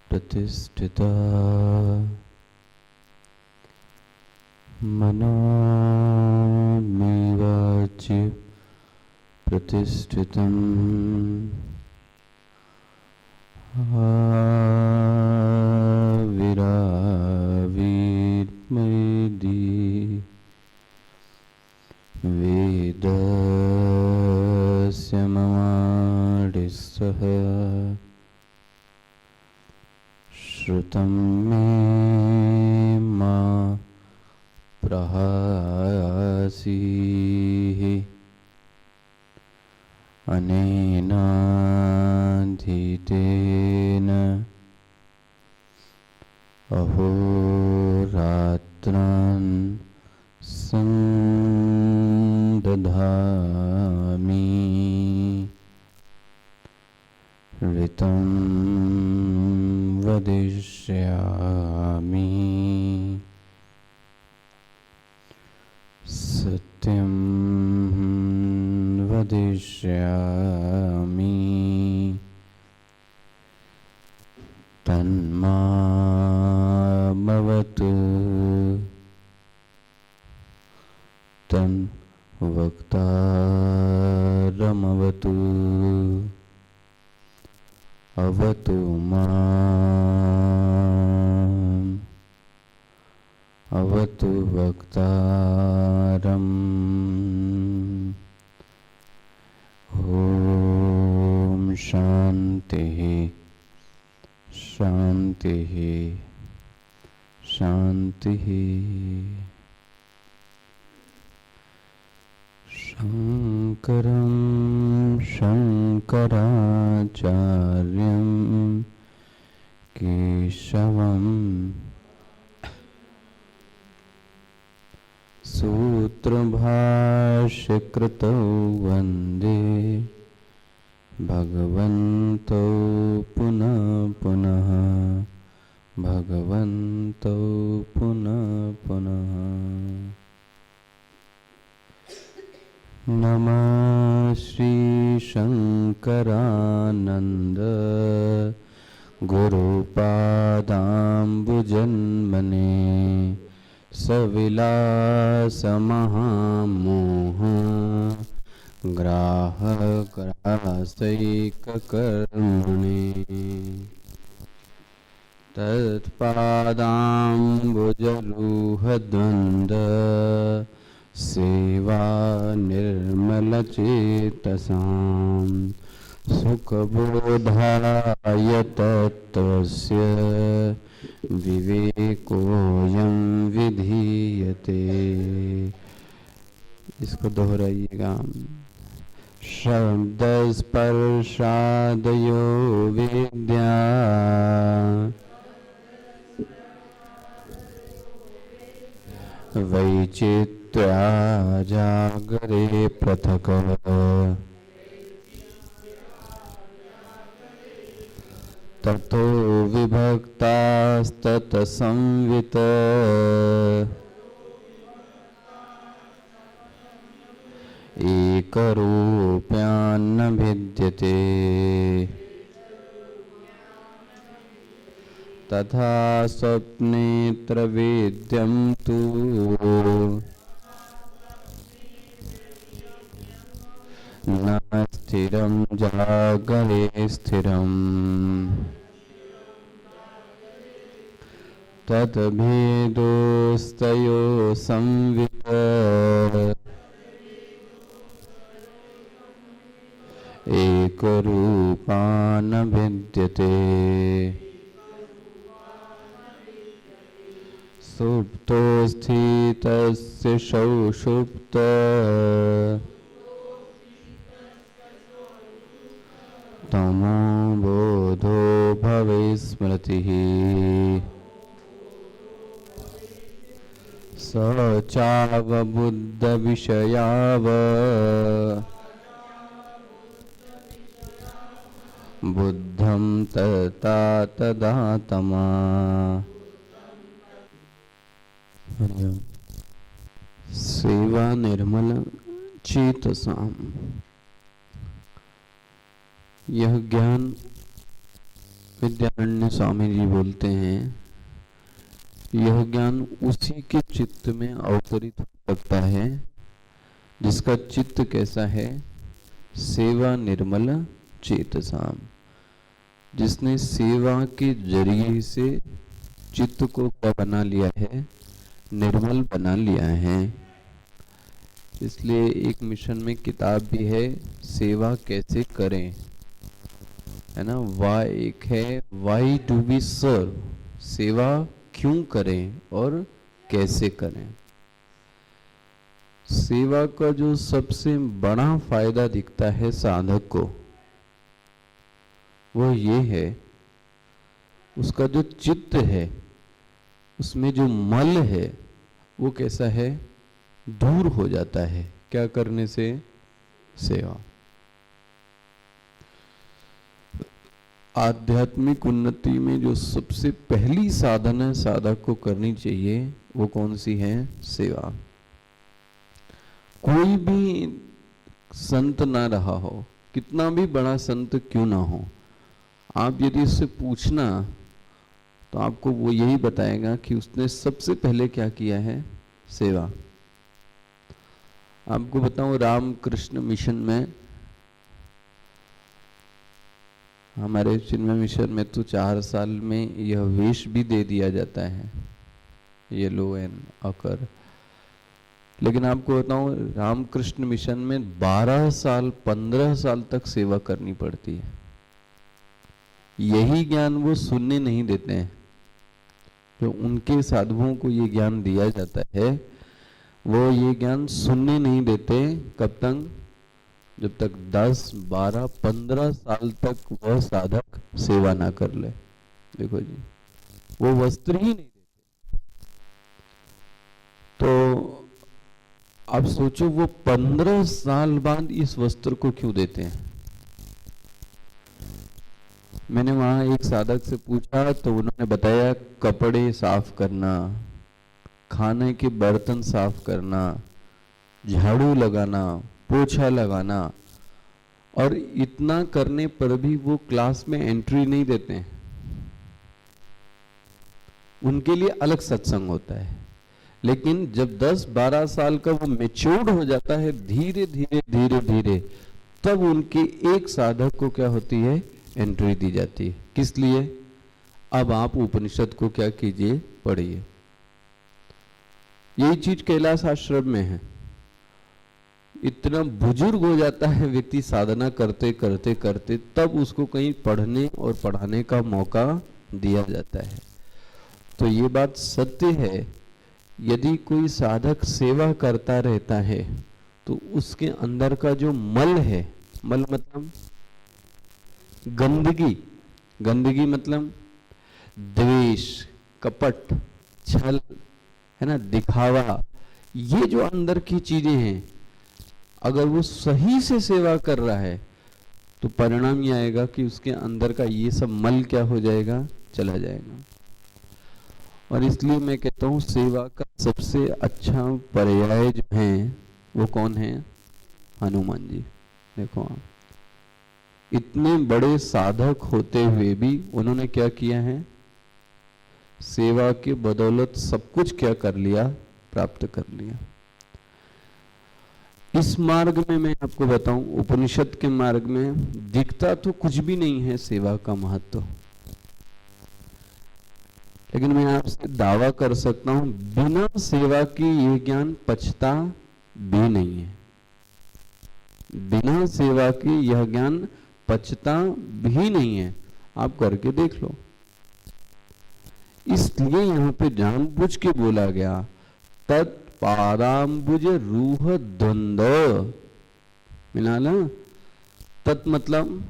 प्रतिष्ठिता मनोमेवाच्य प्रतिष्ठितम् आविराविर्मयि वेदस्य ममाडिस्सह श्रुतं मे मा प्रहासीः अनेनाधीतेन अहोरात्रान् संदधामि ऋतं वदिष्यामि सत्यं वदिष्यामि तन्मामवतु तन्वक्तारमवतु अवतु माम् अवतु वक्तारम् ॐ शान्तिः शान्तिः शान्तिः। शङ्करं शङ्कराचार्यं केशवम् सूत्रभाष्यकृतौ वन्दे भगवन्तौ पुनः पुनः भगवन्तौ पुनः पुनः। नमः श्री शंकरानंद गुरुपादाम्बुजन्मने सविलास महामोह ग्राहग्रासैककर्मणे तत्पादाम्बुजरुहद्वन्द्व सेवा निर्मलचेतसां सुखबोधाय तत्त्वस्य विवेकोऽयं विधीयते। इसको दोहराइएगा। शब्दस्पर्शादयो विद्या वैचित्र्या जागरे पृथक् ततो विभक्तास्ततसंवित एकरूप्यान्न भिद्यते तथा स्वप्नेत्र वेद्यं तु न स्थिरं जागरे स्थिरम् तद्भेदोस्तयोः संवित् एकरूपा न भिद्यते। सुप्तो स्थितस्य सौषुप्त तमो बोधो भवेत् स्मृतिः। स स चाव बुद्ध विषयाव बुद्धं तता तदात्मा। सेवा निर्मल चेतसाम। यह ज्ञान विद्यारण्य स्वामी जी बोलते हैं, यह ज्ञान उसी के चित्त में अवतरित हो सकता है जिसका चित्त कैसा है, सेवा निर्मल चेतसाम, जिसने सेवा के जरिए से चित्त को क्या बना लिया है, निर्मल बना लिया है। इसलिए एक मिशन में किताब भी है, सेवा कैसे करें, है ना। वाई एक है, वाई डू वी सर्व, सेवा क्यों करें और कैसे करें। सेवा का जो सबसे बड़ा फायदा दिखता है साधक को, वो ये है, उसका जो चित्त है उसमें जो मल है वो कैसा है, दूर हो जाता है। क्या करने से, सेवा। आध्यात्मिक उन्नति में जो सबसे पहली साधना साधक को करनी चाहिए वो कौन सी है, सेवा। कोई भी संत ना रहा हो, कितना भी बड़ा संत क्यों ना हो, आप यदि उससे पूछना तो आपको वो यही बताएगा कि उसने सबसे पहले क्या किया है, सेवा। आपको बताऊं, रामकृष्ण मिशन में, हमारे चिन्मय मिशन में तो 4 साल में यह वेश भी दे दिया जाता है, येलो एंड अकर। लेकिन आपको बताऊं, रामकृष्ण मिशन में 12 साल 15 साल तक सेवा करनी पड़ती है। यही ज्ञान वो सुनने नहीं देते हैं। जो उनके साधुओं को ये ज्ञान दिया जाता है, वो ये ज्ञान सुनने नहीं देते। कब तक, जब तक 10, 12, 15 साल तक वह साधक सेवा ना कर ले। देखो जी, वो वस्त्र ही नहीं देते। तो आप सोचो, वो 15 साल बाद इस वस्त्र को क्यों देते हैं। मैंने वहां एक साधक से पूछा तो उन्होंने बताया, कपड़े साफ करना, खाने के बर्तन साफ करना, झाड़ू लगाना, पोछा लगाना, और इतना करने पर भी वो क्लास में एंट्री नहीं देते हैं। उनके लिए अलग सत्संग होता है। लेकिन जब 10-12 साल का वो मैच्योर्ड हो जाता है, धीरे धीरे धीरे धीरे, तब उनके एक साधक को क्या होती है, एंट्री दी जाती है। किस लिए, अब आप उपनिषद को क्या कीजिए, पढ़िए। यही चीज कैलाश आश्रम में है। इतना बुजुर्ग हो जाता है व्यक्ति साधना करते करते करते, तब उसको कहीं पढ़ने और पढ़ाने का मौका दिया जाता है। तो ये बात सत्य है, यदि कोई साधक सेवा करता रहता है तो उसके अंदर का जो मल है, मल मतलब गंदगी, गंदगी मतलब द्वेष, कपट, छल, है ना, दिखावा, ये जो अंदर की चीजें हैं, अगर वो सही से सेवा कर रहा है तो परिणाम ये आएगा कि उसके अंदर का ये सब मल क्या हो जाएगा, चला जाएगा। और इसलिए मैं कहता हूँ, सेवा का सबसे अच्छा पर्याय जो है वो कौन है, हनुमान जी। देखो आप, इतने बड़े साधक होते हुए भी उन्होंने क्या किया है, सेवा के बदौलत सब कुछ क्या कर लिया, प्राप्त कर लिया। इस मार्ग में मैं आपको बताऊं, उपनिषद के मार्ग में दिखता तो कुछ भी नहीं है सेवा का महत्व, लेकिन मैं आपसे दावा कर सकता हूं, बिना सेवा की ये ज्ञान पचता भी नहीं है। बिना सेवा की यह ज्ञान पचता भी नहीं है। आप करके देख लो। इसलिए यहां पे जानबूझ के बोला गया, तत्पादाम्बुज रूह द्वंद्व, मिला ना। तत् मतलब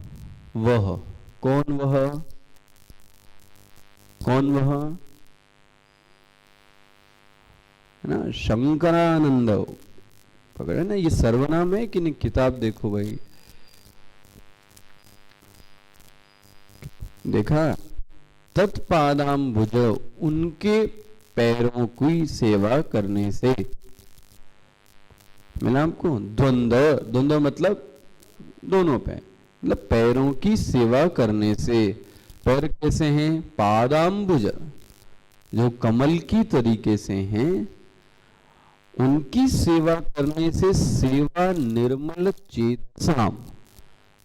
वह, कौन वह, कौन वह, है ना, शंकरानंद पकड़े ना, ये सर्वनाम है कि नहीं? किताब देखो भाई, देखा, तत्पादाम्बुज, उनके पैरों की सेवा करने से मिला आपको। द्वंद्व, द्वंद्व मतलब दोनों पैर, मतलब पैरों की सेवा करने से। पैर कैसे हैं? पादाम्बुज, जो कमल की तरीके से हैं, उनकी सेवा करने से सेवा निर्मल चेतसाम,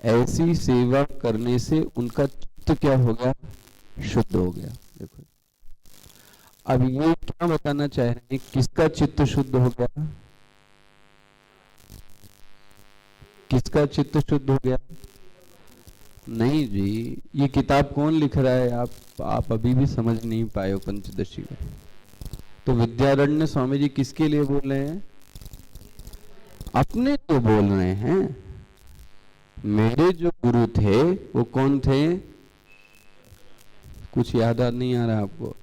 ऐसी सेवा करने से उनका चित्त क्या हो गया? शुद्ध हो गया। देखो अब ये क्या बताना चाह रहे हैं, किसका चित्त शुद्ध हो गया? किसका चित्त शुद्ध हो गया? नहीं जी, ये किताब कौन लिख रहा है? आप अभी भी समझ नहीं पाए हो पंचदशी में। तो विद्यारण्य स्वामी जी किसके लिए बोल रहे हैं? अपने तो बोल रहे हैं। मेरे जो गुरु थे वो कौन थे? कुछ याद नहीं आ रहा आपको?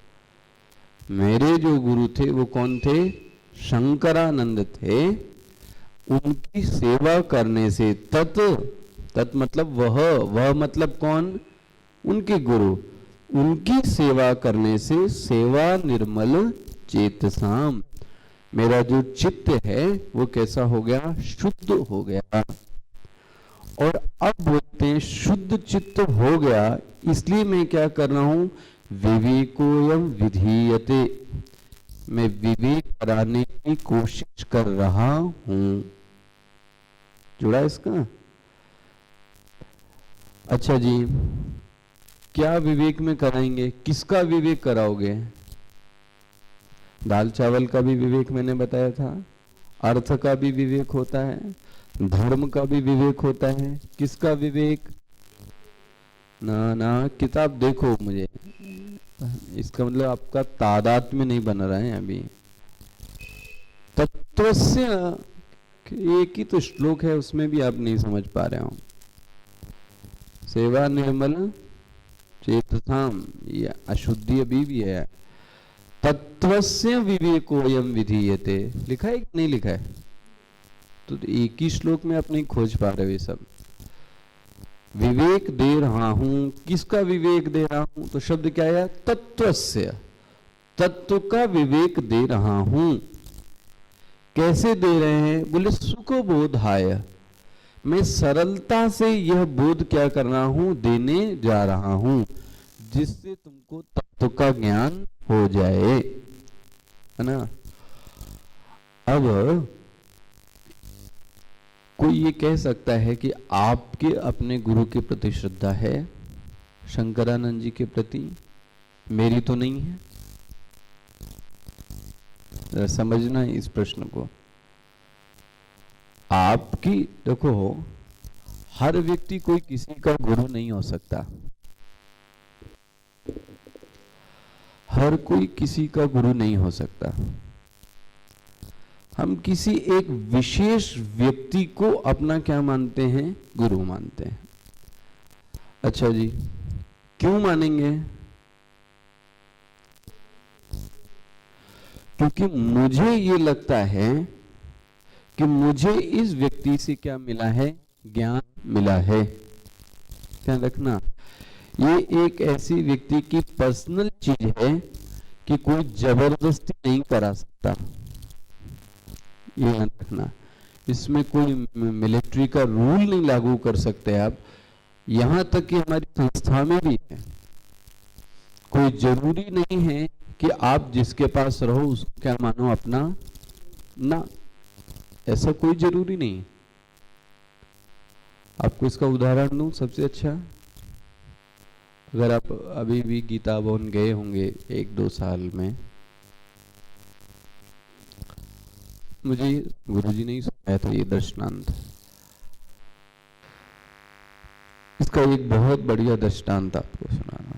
मेरे जो गुरु थे वो कौन थे? शंकरानंद थे। उनकी सेवा करने से, तत् मतलब वह मतलब कौन? उनके गुरु। उनकी सेवा करने से सेवा निर्मल चेतसाम, मेरा जो चित्त है वो कैसा हो गया? शुद्ध हो गया। और अब बोलते हैं शुद्ध चित्त हो गया, इसलिए मैं क्या कर रहा हूं? विवेकोयम विधीयते, मैं विवेक कराने की कोशिश कर रहा हूं। जुड़ा इसका? अच्छा जी, क्या विवेक में कराएंगे? किसका विवेक कराओगे? दाल चावल का भी विवेक मैंने बताया था, अर्थ का भी विवेक होता है, धर्म का भी विवेक होता है। किसका विवेक? ना ना, किताब देखो मुझे, इसका मतलब आपका तादात्म्य नहीं बन रहा है अभी। तत्वस्य, एक ही तो श्लोक है, उसमें भी आप नहीं समझ पा रहे हो। सेवा निर्मल चेतसाम, ये अशुद्धि अभी भी है। तत्वस्य विवेकोयम विधीयते, लिखा है कि नहीं लिखा है? तो एक ही श्लोक में आप नहीं खोज पा रहे हो ये सब। विवेक दे रहा हूं, किसका विवेक दे रहा हूं? तो शब्द क्या है? तत्वस्य, तत्व का विवेक दे रहा हूं। कैसे दे रहे हैं? बोले सुख बोधाय, मैं सरलता से यह बोध क्या कर रहा हूं? देने जा रहा हूं, जिससे तुमको तत्व का ज्ञान हो जाए, है ना। अब कोई ये कह सकता है कि आपके अपने गुरु के प्रति श्रद्धा है, शंकरानंद जी के प्रति, मेरी तो नहीं है। समझना इस प्रश्न को। आपकी, देखो, हर व्यक्ति कोई किसी का गुरु नहीं हो सकता, हर कोई किसी का गुरु नहीं हो सकता। हम किसी एक विशेष व्यक्ति को अपना क्या मानते हैं? गुरु मानते हैं। अच्छा जी, क्यों मानेंगे? क्योंकि मुझे ये लगता है कि मुझे इस व्यक्ति से क्या मिला है? ज्ञान मिला है। ध्यान रखना, ये एक ऐसी व्यक्ति की पर्सनल चीज है कि कोई जबरदस्ती नहीं करा सकता। ये ध्यान रखना, इसमें कोई मिलिट्री का रूल नहीं लागू कर सकते आप। यहां तक कि हमारी संस्था में भी है, कोई जरूरी नहीं है कि आप जिसके पास रहो उसको क्या मानो अपना, ना, ऐसा कोई जरूरी नहीं। आपको इसका उदाहरण दूं सबसे अच्छा, अगर आप अभी भी गीता भवन गए होंगे 1-2 साल में, मुझे गुरुजी ने ही सुनाया था ये दृष्टांत। इसका एक बहुत बढ़िया दृष्टांत आपको सुनाना।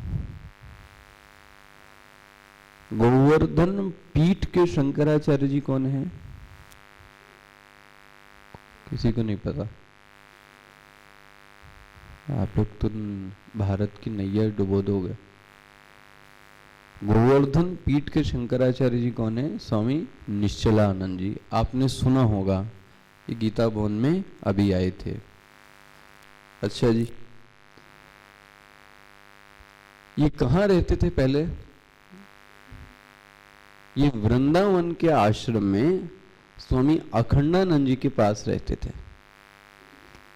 गोवर्धन पीठ के शंकराचार्य जी कौन है? किसी को नहीं पता? आप लोग तो भारत की नैया डुबो दोगे। गोवर्धन पीठ के शंकराचार्य जी कौन है? स्वामी निश्चलानंद जी। आपने सुना होगा, ये गीता भवन में अभी आए थे। अच्छा जी, ये कहाँ रहते थे पहले? ये वृंदावन के आश्रम में स्वामी अखंडानंद जी के पास रहते थे।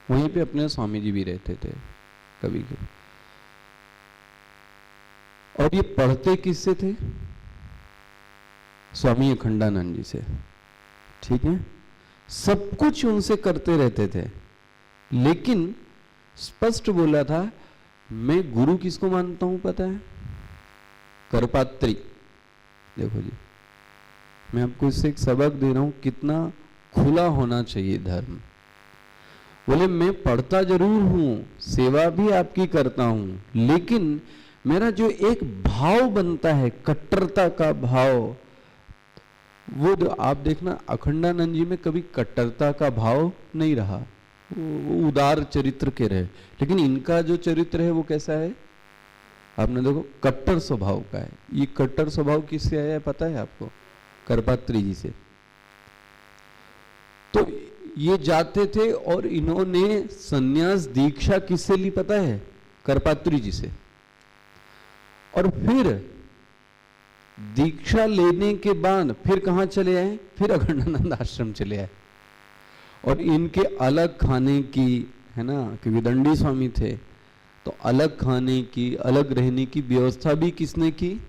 वहीं पे अपने स्वामी जी भी रहते थे कभी कभी। और ये पढ़ते किससे थे? स्वामी अखंडानंद जी से। ठीक है, सब कुछ उनसे करते रहते थे, लेकिन स्पष्ट बोला था, मैं गुरु किसको मानता हूं पता है? करपात्री। देखो जी, मैं आपको इससे एक सबक दे रहा हूं, कितना खुला होना चाहिए धर्म। बोले मैं पढ़ता जरूर हूं, सेवा भी आपकी करता हूं, लेकिन मेरा जो एक भाव बनता है, कट्टरता का भाव, वो आप देखना अखंडानंद जी में कभी कट्टरता का भाव नहीं रहा, वो उदार चरित्र के रहे। लेकिन इनका जो चरित्र है वो कैसा है? आपने देखो, कट्टर स्वभाव का है। ये कट्टर स्वभाव किससे आया है पता है आपको? करपात्री जी से। तो ये जाते थे और इन्होंने संन्यास दीक्षा किससे ली पता है? करपात्री जी से। और फिर दीक्षा लेने के बाद फिर कहां चले आए? फिर अखंडानंद आश्रम चले आए। और इनके अलग खाने की, है ना, क्योंकि दंडी स्वामी थे, तो अलग खाने की, अलग रहने की व्यवस्था भी किसने की?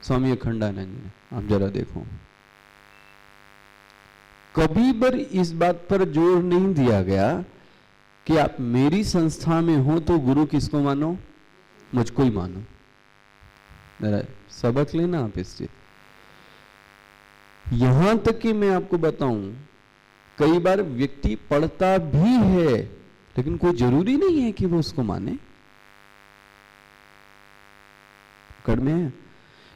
स्वामी अखंडानंद जी ने। आप जरा देखो, कभी पर इस बात पर जोर नहीं दिया गया कि आप मेरी संस्था में हो तो गुरु किसको मानो? मुझको ही मानो। जरा सबक लेना आप इससे। यहां तक कि मैं आपको बताऊं, कई बार व्यक्ति पढ़ता भी है, लेकिन कोई जरूरी नहीं है कि वो उसको माने। कड़ में है,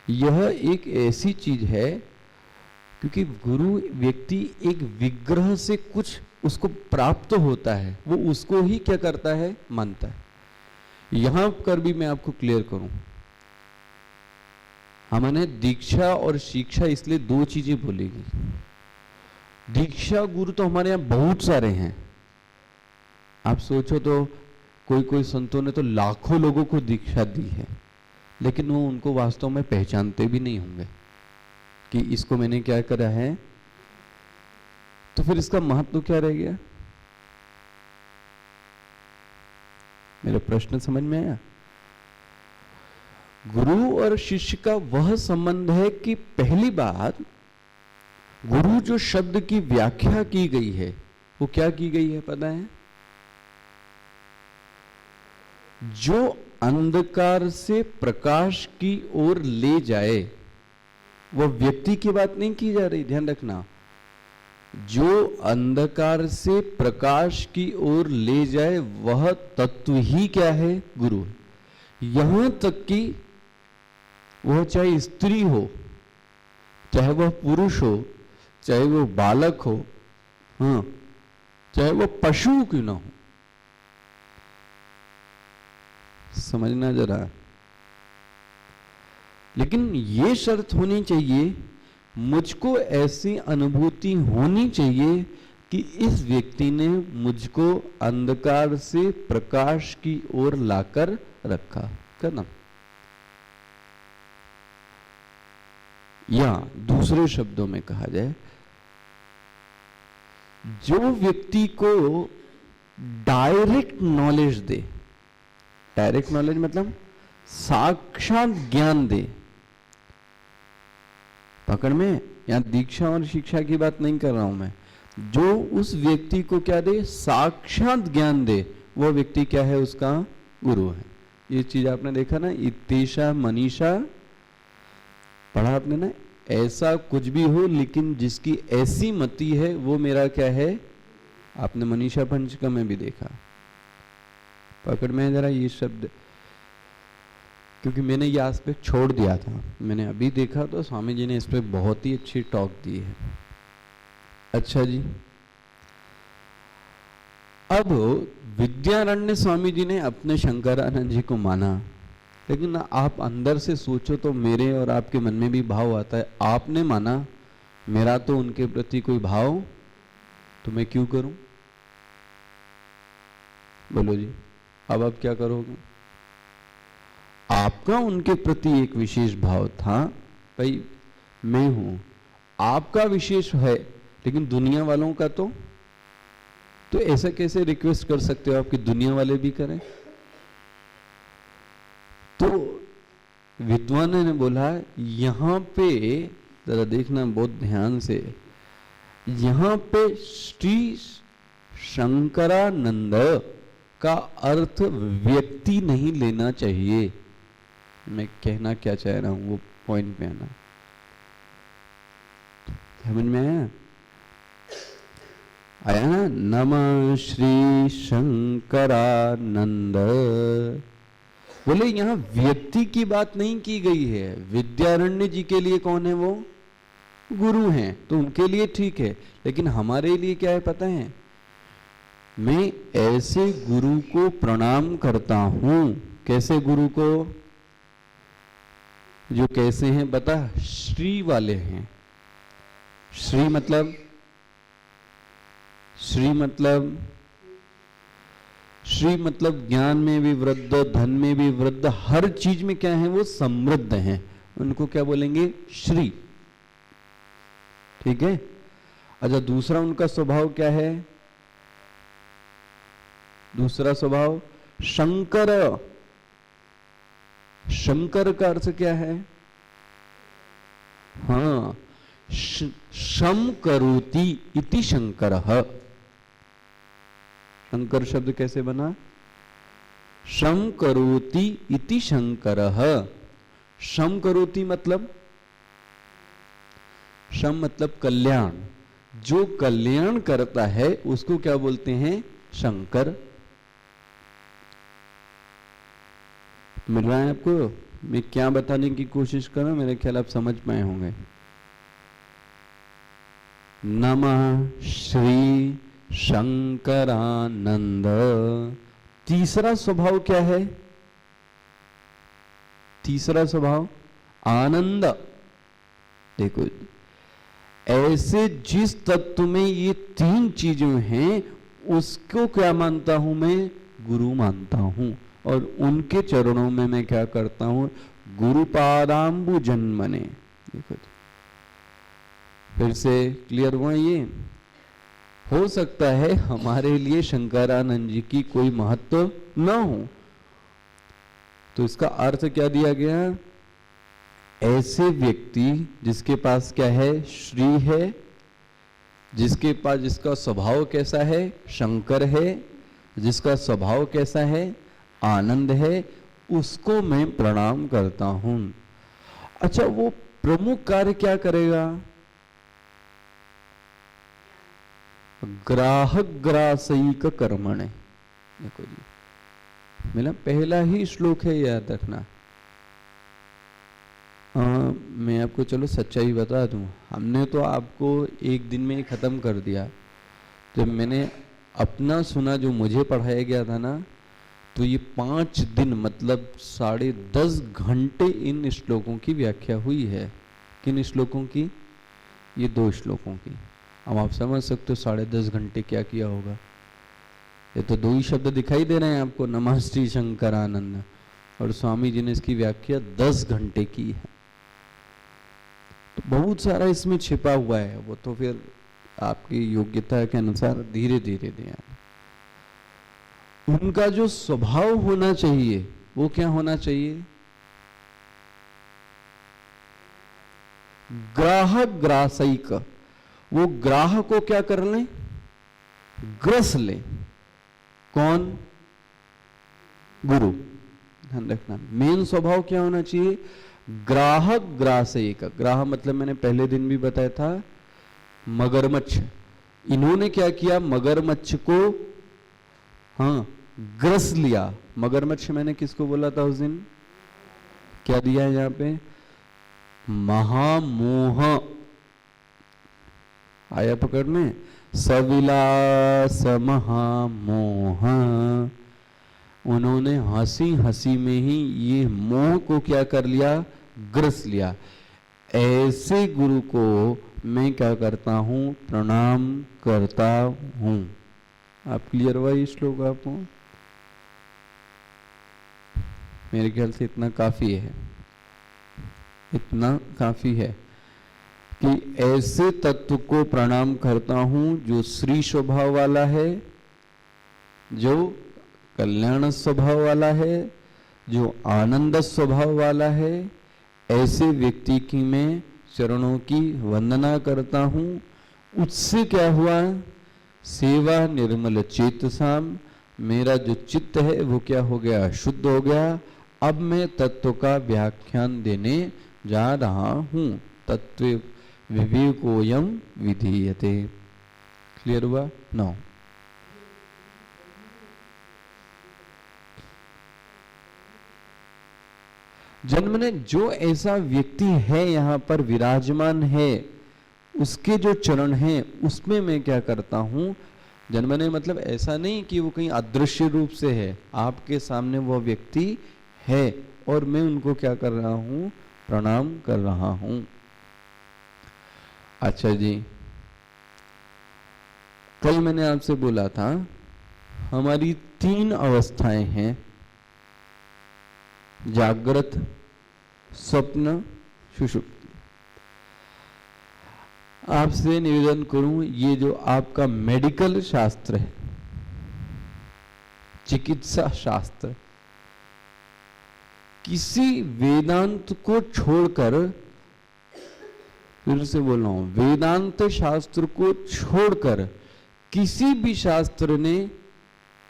यह एक ऐसी चीज है, क्योंकि गुरु व्यक्ति एक विग्रह से कुछ उसको प्राप्त होता है, वो उसको ही क्या करता है? मानता है। यहां कर भी मैं आपको क्लियर करूं, हमने दीक्षा और शिक्षा इसलिए दो चीजें बोलेगी। दीक्षा गुरु तो हमारे यहां बहुत सारे हैं। आप सोचो तो कोई कोई संतों ने तो लाखों लोगों को दीक्षा दी है, लेकिन वो उनको वास्तव में पहचानते भी नहीं होंगे कि इसको मैंने क्या करा है। तो फिर इसका महत्व क्या रह गया? मेरा प्रश्न समझ में आया? गुरु और शिष्य का वह संबंध है कि पहली बात, गुरु जो शब्द की व्याख्या की गई है वो क्या की गई है पता है? जो अंधकार से प्रकाश की ओर ले जाए। वह व्यक्ति की बात नहीं की जा रही, ध्यान रखना। जो अंधकार से प्रकाश की ओर ले जाए वह तत्व ही क्या है? गुरु। यहां तक कि वह चाहे स्त्री हो, चाहे वह पुरुष हो, चाहे वह बालक हो, हाँ, चाहे वह पशु क्यों ना हो। समझना जरा। लेकिन यह शर्त होनी चाहिए, मुझको ऐसी अनुभूति होनी चाहिए कि इस व्यक्ति ने मुझको अंधकार से प्रकाश की ओर लाकर रखा। करना, या दूसरे शब्दों में कहा जाए, जो व्यक्ति को डायरेक्ट नॉलेज दे, डायरेक्ट नॉलेज मतलब साक्षात ज्ञान दे। पकड़ में, यहां दीक्षा और शिक्षा की बात नहीं कर रहा हूं मैं। जो उस व्यक्ति को क्या दे? साक्षात ज्ञान दे, वो व्यक्ति क्या है? उसका गुरु है। ये चीज आपने देखा ना, इतेशा मनीषा पढ़ा आपने ना। ऐसा कुछ भी हो लेकिन जिसकी ऐसी मति है वो मेरा क्या है? आपने मनीषा पंचकम में भी देखा। पकड़ में जरा ये शब्द, क्योंकि मैंने ये एस्पेक्ट छोड़ दिया था, मैंने अभी देखा तो स्वामी जी ने इस पर बहुत ही अच्छी टॉक दी है। अच्छा जी, अब विद्यारण्य स्वामी जी ने अपने शंकरानंद जी को माना, लेकिन ना आप अंदर से सोचो तो मेरे और आपके मन में भी भाव आता है, आपने माना मेरा तो उनके प्रति कोई भाव, तो मैं क्यों करूं? बोलो जी, अब आप क्या करोगे? आपका उनके प्रति एक विशेष भाव था, भाई मैं हूं, आपका विशेष है, लेकिन दुनिया वालों का तो ऐसा कैसे रिक्वेस्ट कर सकते हो आप कि दुनिया वाले भी करें? तो विद्वान ने बोला यहां पे जरा देखना बहुत ध्यान से, यहां पे श्री शंकरानंद का अर्थ व्यक्ति नहीं लेना चाहिए। मैं कहना क्या चाह रहा हूं वो पॉइंट में आना, समझ में आया? आया ना? नमः श्री शंकरानंद, बोले यहां व्यक्ति की बात नहीं की गई है। विद्यारण्य जी के लिए कौन है? वो गुरु हैं, तो उनके लिए ठीक है, लेकिन हमारे लिए क्या है पता है? मैं ऐसे गुरु को प्रणाम करता हूं। कैसे गुरु को? जो कैसे हैं बता? श्री वाले हैं। श्री मतलब, श्री मतलब, श्री मतलब ज्ञान में भी वृद्ध, धन में भी वृद्ध, हर चीज में क्या है? वो समृद्ध हैं। उनको क्या बोलेंगे? श्री। ठीक है। अच्छा, दूसरा उनका स्वभाव क्या है? दूसरा स्वभाव शंकर। शंकर का अर्थ क्या है? हाँ, शम करोति इति शंकरः। शंकर शब्द कैसे बना? शम करोति इति शंकरः। शम करोति मतलब, शम मतलब कल्याण। जो कल्याण करता है उसको क्या बोलते हैं? शंकर। मिल रहा है आपको? मैं क्या बताने की कोशिश कर रहा हूं, मेरे ख्याल आप समझ पाए होंगे। नमः श्री शंकरानंद। तीसरा स्वभाव क्या है? तीसरा स्वभाव आनंद। देखो, ऐसे जिस तत्व में ये तीन चीजें हैं उसको क्या मानता हूं मैं? गुरु मानता हूं। और उनके चरणों में मैं क्या करता हूं? गुरुपादाम्बु जन्मने। देखो फिर से क्लियर हुआ? ये हो सकता है हमारे लिए शंकरानंद जी की कोई महत्व न हो, तो इसका अर्थ क्या दिया गया? ऐसे व्यक्ति जिसके पास क्या है? श्री है, जिसके पास, जिसका स्वभाव कैसा है? शंकर है, जिसका स्वभाव कैसा है? आनंद है, उसको मैं प्रणाम करता हूं। अच्छा, वो प्रमुख कार्य क्या करेगा? ग्राहक ग्रासयिक कर्मण। देखो जी, मेरा पहला ही श्लोक है, याद रखना। मैं आपको चलो सच्चाई बता दूं, हमने तो आपको एक दिन में ही खत्म कर दिया। जब मैंने अपना सुना, जो मुझे पढ़ाया गया था ना, तो ये 5 दिन मतलब 10.5 घंटे इन श्लोकों की व्याख्या हुई है। किन श्लोकों की? ये 2 श्लोकों की। अब आप समझ सकते हो 10.5 घंटे क्या किया होगा। ये तो 2 ही शब्द दिखाई दे रहे हैं आपको, नमः श्री शंकरानंद, और स्वामी जी ने इसकी व्याख्या 10 घंटे की है। तो बहुत सारा इसमें छिपा हुआ है, वो तो फिर आपकी योग्यता के अनुसार धीरे धीरे दिया। उनका जो स्वभाव होना चाहिए वो क्या होना चाहिए? ग्राहक ग्रासयिक। वो ग्राह को क्या कर ले? ग्रस ले। कौन? गुरु। ध्यान रखना, मेन स्वभाव क्या होना चाहिए? ग्राहक ग्रासयिक। ग्राह मतलब मैंने पहले दिन भी बताया था, मगरमच्छ। इन्होंने क्या किया? मगरमच्छ को हाँ ग्रस लिया। मगरमच्छ मैंने किसको बोला था उस दिन? क्या दिया है यहां पे? महामोह। आया पकड़ में? सविलास महामोह। उन्होंने हंसी हंसी में ही ये मोह को क्या कर लिया, ग्रस लिया। ऐसे गुरु को मैं क्या करता हूं, प्रणाम करता हूं। आप क्लियर हुआ ये श्लोक आपको? मेरे ख्याल से इतना काफी है, इतना काफी है कि ऐसे तत्व को प्रणाम करता हूं जो श्री स्वभाव वाला है, जो कल्याण स्वभाव वाला है, जो आनंद स्वभाव वाला है। ऐसे व्यक्ति की मैं चरणों की वंदना करता हूं। उससे क्या हुआ, सेवा निर्मल चेतसाम, मेरा जो चित्त है वो क्या हो गया, शुद्ध हो गया। अब मैं तत्व का व्याख्यान देने जा रहा हूं। तत्व विवेकोयम विधीयते। क्लियर हुआ? नो। जन्म ने जो ऐसा व्यक्ति है यहां पर विराजमान है, उसके जो चरण हैं उसमें मैं क्या करता हूं, जन्म ने मतलब ऐसा नहीं कि वो कहीं अदृश्य रूप से है, आपके सामने वो व्यक्ति है और मैं उनको क्या कर रहा हूं, प्रणाम कर रहा हूं। अच्छा जी, कल मैंने आपसे बोला था हमारी 3 अवस्थाएं हैं, जागृत, स्वप्न, सुषुप्ति। आपसे निवेदन करूं, ये जो आपका मेडिकल शास्त्र है, चिकित्सा शास्त्र, किसी वेदांत को छोड़कर, फिर से बोल रहा हूं, वेदांत शास्त्र को छोड़कर किसी भी शास्त्र ने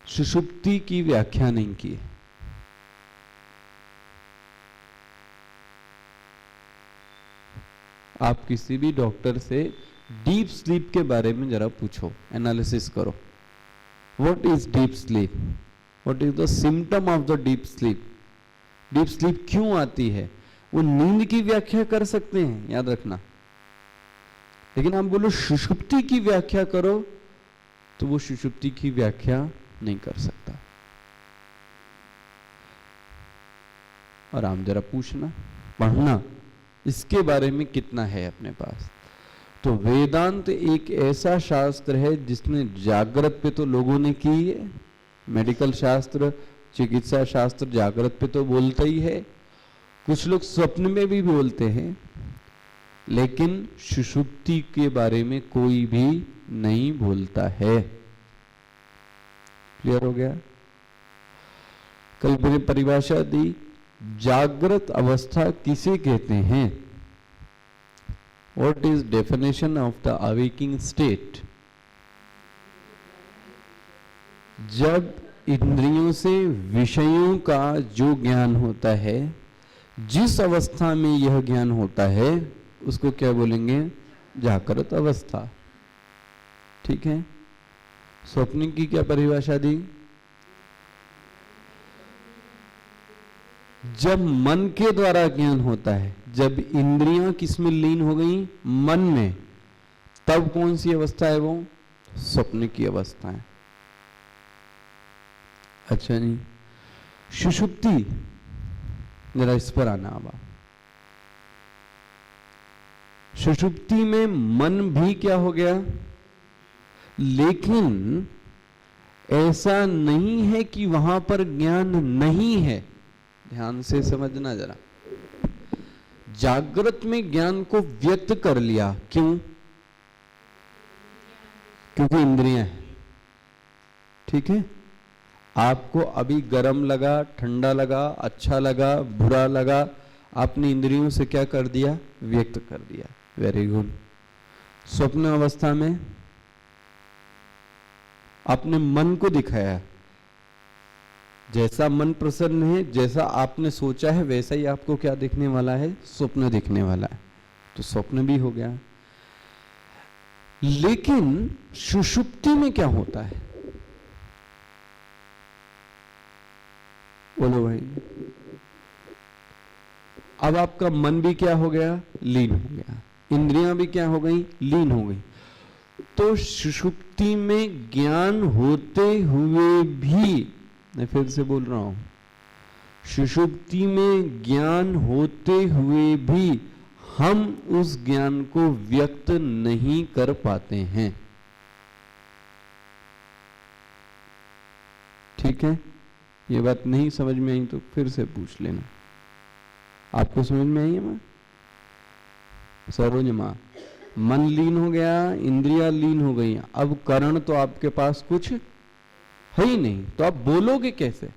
सुषुप्ति की व्याख्या नहीं की। आप किसी भी डॉक्टर से डीप स्लीप के बारे में जरा पूछो, एनालिसिस करो, what is deep sleep, what is the symptom of the deep sleep, deep sleep क्यों आती है। वो नींद की व्याख्या कर सकते हैं, याद रखना, लेकिन आप बोलो सुषुप्ति की व्याख्या करो तो वो सुषुप्ति की व्याख्या नहीं कर सकता। और आप जरा पूछना, पढ़ना, इसके बारे में कितना है अपने पास। तो वेदांत एक ऐसा शास्त्र है जिसने जागृत पे तो लोगों ने की है, मेडिकल शास्त्र, चिकित्सा शास्त्र जागृत पे तो बोलता ही है, कुछ लोग स्वप्न में भी बोलते हैं, लेकिन सुषुप्ति के बारे में कोई भी नहीं बोलता है। क्लियर हो गया? कल मैंने परिभाषा दी, जागृत अवस्था किसे कहते हैं, what is definition of the awaking state. जब इंद्रियों से विषयों का जो ज्ञान होता है, जिस अवस्था में यह ज्ञान होता है उसको क्या बोलेंगे, जागृत अवस्था। ठीक है? स्वप्न की क्या परिभाषा दी, जब मन के द्वारा ज्ञान होता है, जब इंद्रियां किसमें लीन हो गई, मन में, तब कौन सी अवस्था है, वो स्वप्न की अवस्था है। अच्छा नहीं, सुषुप्ति, जरा इस पर आना। अब सुषुप्ति में मन भी क्या हो गया, लेकिन ऐसा नहीं है कि वहां पर ज्ञान नहीं है। ध्यान से समझना जरा, जागृत में ज्ञान को व्यक्त कर लिया, क्यों, क्योंकि इंद्रियां हैं। ठीक है? आपको अभी गर्म लगा, ठंडा लगा, अच्छा लगा, बुरा लगा, आपने इंद्रियों से क्या कर दिया, व्यक्त कर दिया। Very good. स्वप्न अवस्था में आपने मन को दिखाया, जैसा मन प्रसन्न है, जैसा आपने सोचा है, वैसा ही आपको क्या दिखने वाला है, स्वप्न दिखने वाला है। तो स्वप्न भी हो गया। लेकिन सुषुप्ति में क्या होता है, बोलो भाई। अब आपका मन भी क्या हो गया, लीन हो गया, इंद्रियां भी क्या हो गई, लीन हो गई। तो सुषुप्ति में ज्ञान होते हुए भी मैं फिर से बोल रहा हूं, सुषुप्ति में ज्ञान होते हुए भी हम उस ज्ञान को व्यक्त नहीं कर पाते हैं। ठीक है, ये बात नहीं समझ में आई तो फिर से पूछ लेना। आपको समझ में आई है मां? सरोज मां, मन लीन हो गया, इंद्रियां लीन हो गई, अब करण तो आपके पास कुछ है ही नहीं, तो आप बोलोगे कैसे?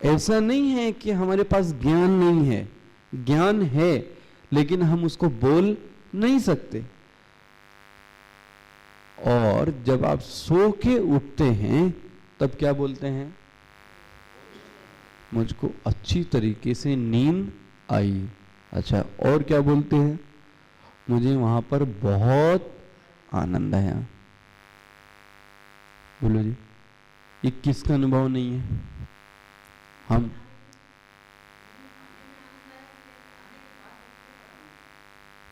ऐसा नहीं है कि हमारे पास ज्ञान नहीं है, ज्ञान है, लेकिन हम उसको बोल नहीं सकते। और जब आप सो के उठते हैं तब क्या बोलते हैं? मुझको अच्छी तरीके से नींद आई। अच्छा, और क्या बोलते हैं? मुझे वहां पर बहुत आनंद आया। बोलो जी, ये किसका अनुभव नहीं है? हम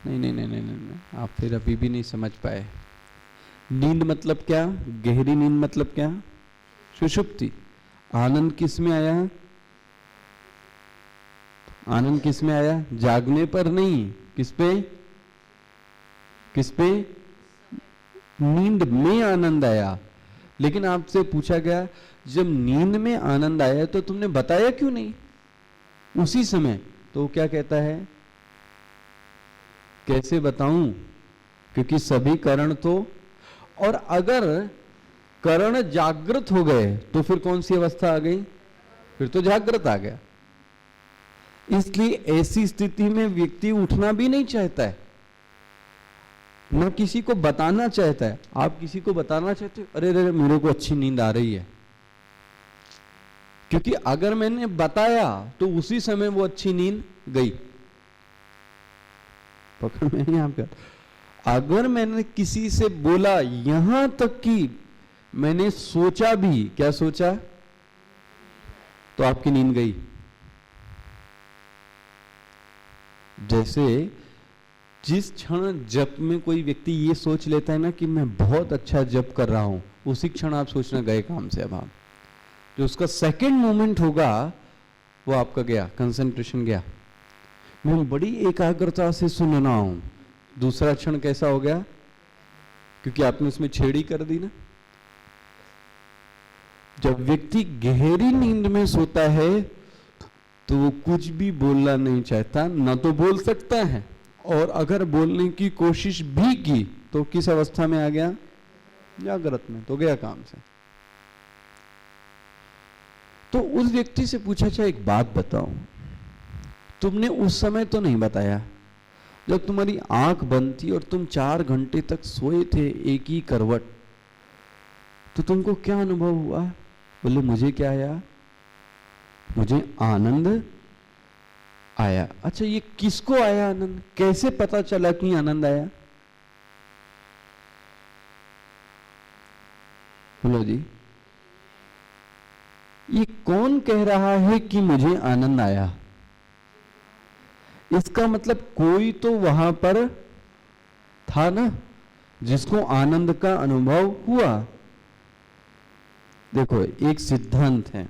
नहीं, आप फिर अभी भी नहीं समझ पाए। नींद मतलब क्या? गहरी नींद मतलब क्या? सुषुप्ति। आनंद किस में आया? आनंद किस में आया? जागने पर नहीं, किस पे? किस पे? नींद में आनंद आया। लेकिन आपसे पूछा गया, जब नींद में आनंद आया तो तुमने बताया क्यों नहीं उसी समय? तो क्या कहता है? कैसे बताऊं, क्योंकि सभी करण तो, और अगर करण जागृत हो गए तो फिर कौन सी अवस्था आ गई? फिर तो जागृत आ गया। इसलिए ऐसी स्थिति में व्यक्ति उठना भी नहीं चाहता है, न किसी को बताना चाहता है। आप किसी को बताना चाहते हो, अरे रे मेरे को अच्छी नींद आ रही है, क्योंकि अगर मैंने बताया तो उसी समय वो अच्छी नींद गई। पकड़ में नहीं आपका? अगर मैंने किसी से बोला, यहां तक कि मैंने सोचा भी, क्या सोचा, तो आपकी नींद गई। जैसे जिस क्षण जप में कोई व्यक्ति ये सोच लेता है ना कि मैं बहुत अच्छा जप कर रहा हूं, उसी क्षण आप सोचना गए काम से। अब आप जो उसका सेकंड मोमेंट होगा वो आपका गया, कंसंट्रेशन गया। मैं बड़ी एकाग्रता से सुन रहा हूं, दूसरा क्षण कैसा हो गया? क्योंकि आपने उसमें छेड़ी कर दी ना। जब व्यक्ति गहरी नींद में सोता है तो वो कुछ भी बोलना नहीं चाहता, ना तो बोल सकता है, और अगर बोलने की कोशिश भी की तो किस अवस्था में आ गया? जागृत में, तो गया काम से। तो उस व्यक्ति से पूछा, अच्छा एक बात बताओ, तुमने उस समय तो नहीं बताया, जब तुम्हारी आंख बंद थी और तुम 4 घंटे तक सोए थे एक ही करवट, तो तुमको क्या अनुभव हुआ? बोले मुझे क्या आया? मुझे आनंद आया। अच्छा, ये किसको आया आनंद? कैसे पता चला कि आनंद आया? बोलो जी, ये कौन कह रहा है कि मुझे आनंद आया? इसका मतलब कोई तो वहां पर था ना, जिसको आनंद का अनुभव हुआ। देखो, एक सिद्धांत है,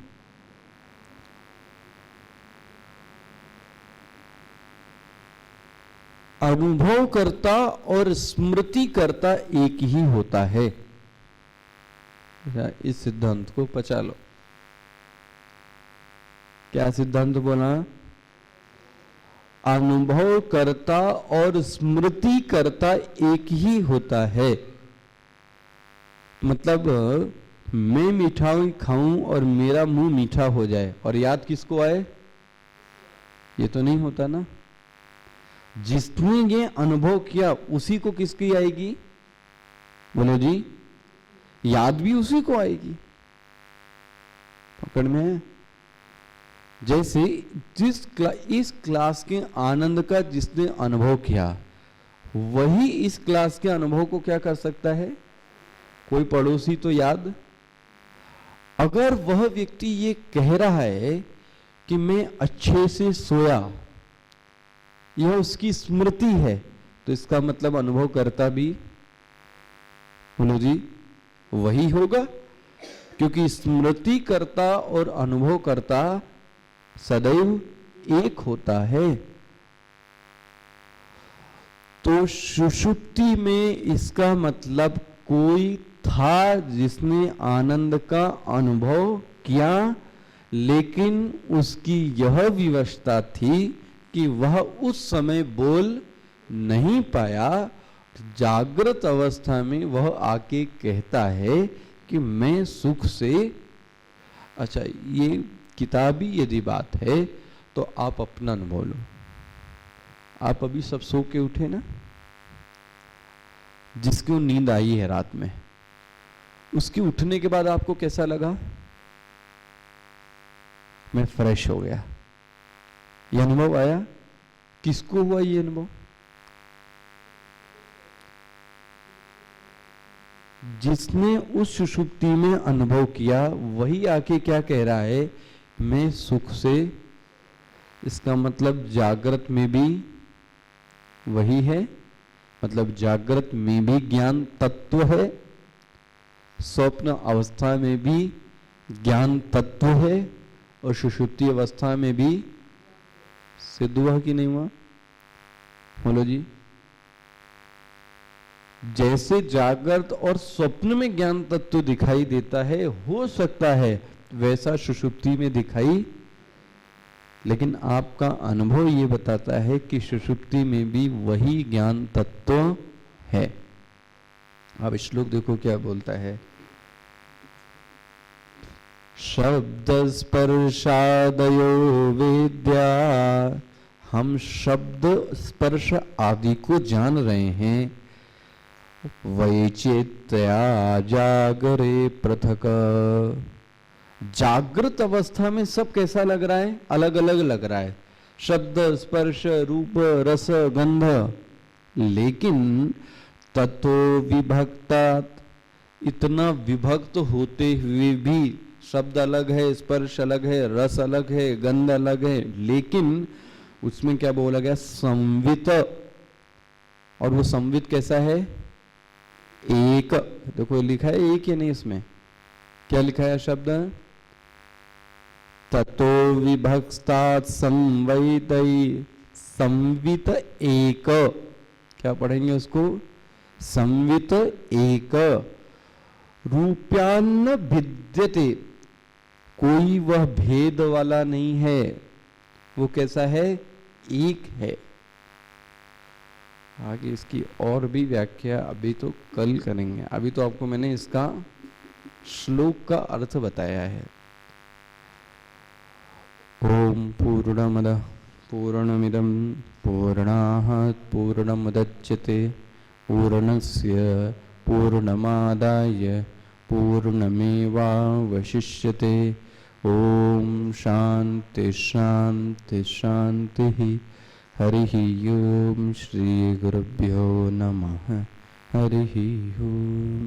अनुभवकर्ता और स्मृतिकर्ता एक ही होता है। इस सिद्धांत को पचा लो। क्या सिद्धांत बोला? अनुभवकर्ता और स्मृतिकर्ता एक ही होता है। मतलब मैं मिठाई खाऊं और मेरा मुंह मीठा हो जाए और याद किसको आए? ये तो नहीं होता ना। जिसने ये अनुभव किया उसी को किसकी आएगी? बोलो जी, याद भी उसी को आएगी। पकड़ में है? जैसे इस क्लास के आनंद का जिसने अनुभव किया, वही इस क्लास के अनुभव को क्या कर सकता है? कोई पड़ोसी तो याद। अगर वह व्यक्ति ये कह रहा है कि मैं अच्छे से सोया, यह उसकी स्मृति है, तो इसका मतलब अनुभव करता भी, बोलो जी, वही होगा। क्योंकि स्मृति कर्ता और अनुभव कर्ता सदैव एक होता है। तो सुषुप्ति में इसका मतलब कोई था जिसने आनंद का अनुभव किया, लेकिन उसकी यह विवशता थी कि वह उस समय बोल नहीं पाया। जागृत अवस्था में वह आके कहता है कि मैं सुख से, अच्छा ये किताबी यदि बात है तो आप अपना अनुभव लो। आप अभी सब सो के उठे ना, जिसको नींद आई है रात में, उसके उठने के बाद आपको कैसा लगा? मैं फ्रेश हो गया, ये अनुभव आया। किसको हुआ ये अनुभव? जिसने उस सुषुप्ति में अनुभव किया वही आके क्या कह रहा है? मैं सुख से। इसका मतलब जागृत में भी वही है, मतलब जागृत में भी ज्ञान तत्व है, स्वप्न अवस्था में भी ज्ञान तत्व है, और सुषुप्ति अवस्था में भी सिद्ध हुआ कि नहीं हुआ? बोलो जी। जैसे जागृत और स्वप्न में ज्ञान तत्व दिखाई देता है, हो सकता है वैसा सुषुप्ति में दिखाई, लेकिन आपका अनुभव ये बताता है कि सुषुप्ति में भी वही ज्ञान तत्व है। अब श्लोक देखो क्या बोलता है। शब्द स्पर्शादयो वेद्या, हम शब्द स्पर्श आदि को जान रहे हैं। वैचित्र्या जागरे पृथक, जागृत अवस्था में सब कैसा लग रहा है? अलग अलग लग रहा है, शब्द स्पर्श रूप रस गंध। लेकिन ततो विभक्तात्, इतना विभक्त होते हुए भी शब्द अलग है, स्पर्श अलग है, रस अलग है, गंध अलग है, लेकिन उसमें क्या बोला गया? संवित। और वो संवित कैसा है? एक। देखो लिखा है एक या नहीं? इसमें क्या लिखा है शब्द? ततो विभक्तात् संवैतै, संवित एक। क्या पढ़ेंगे उसको? संवित एक। रूप्यान्न भिद्यते, कोई वह भेद वाला नहीं है, वो कैसा है? एक है। आगे इसकी और भी व्याख्या अभी तो कल करेंगे, अभी तो आपको मैंने इसका श्लोक का अर्थ बताया है। ओम पूर्णमदः पूर्णमिदं पूर्णात् पूर्णमुदच्यते पूर्णस्य पूर्णमादाय पूर्णमेवावशिष्यते। ओम शांति शांति शांति। हरिः ओम। श्री गुरुभ्यो नमः। हरिः ओम।